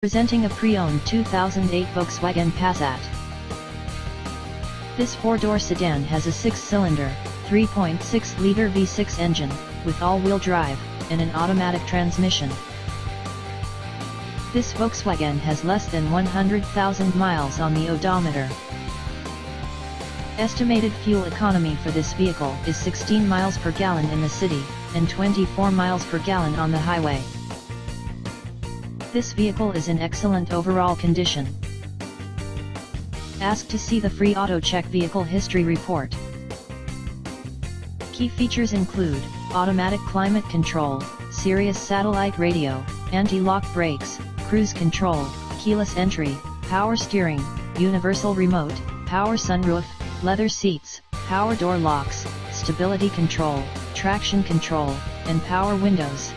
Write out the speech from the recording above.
Presenting a pre-owned 2008 Volkswagen Passat. This four-door sedan has a six-cylinder, 3.6-liter V6 engine, with all-wheel drive, and an automatic transmission. This Volkswagen has less than 100,000 miles on the odometer. Estimated fuel economy for this vehicle is 16 miles per gallon in the city, and 24 miles per gallon on the highway. This vehicle is in excellent overall condition. Ask to see the free auto check vehicle history report. Key features include automatic climate control, Sirius satellite radio, anti-lock brakes, cruise control, keyless entry, power steering, universal remote, power sunroof, leather seats, power door locks, stability control, traction control, and power windows.